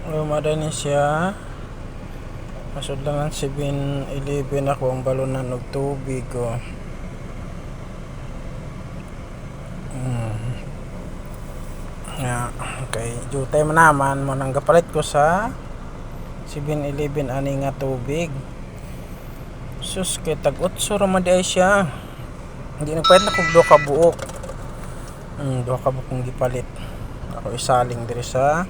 Lumada ni siya. Masud lang ang 7-Eleven ako ang balunan og tubig oh. Okay, jutay man naman mo nang gapalit ko sa 7-Eleven ani nga tubig. Sus kay tag-8 ra man di ay siya. Hindi na pwede na kog duha ka buok. Duha ka buok kong gipalit. Ako isaling diri sa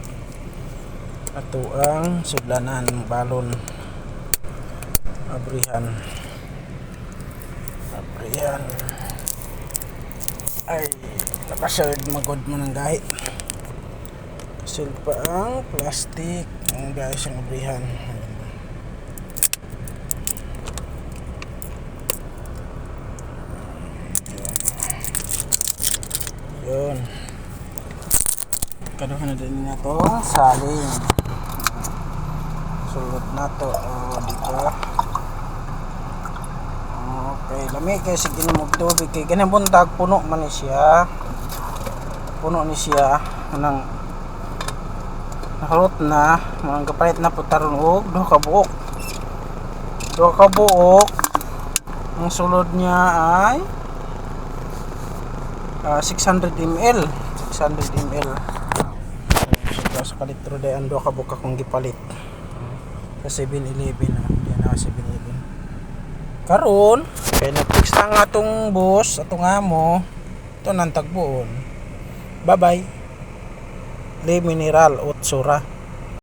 ato ang sudlanan balon abrihan ay nakaserd magod mo ng gahi kasil pa ang plastic ang guys ang abrihan yun kaduhan na din na to saling sulod na to dito. Okay, lami kay sige mo tubig kay ganyan buntag puno man ni siya. Puno ni siya nang naharot na, mga kapalit na putaron og duha ka buok. Duha ka buok. Ang sulod niya ay 600 ml. 600 ml. So, sa kalitro day ang duha ka buok akong gipalit. Sa 7-Eleven yan na 7-Eleven karon kay nag-fix na nga atong boss atong amo ito nang tagbuon bye bye le mineral 8 ra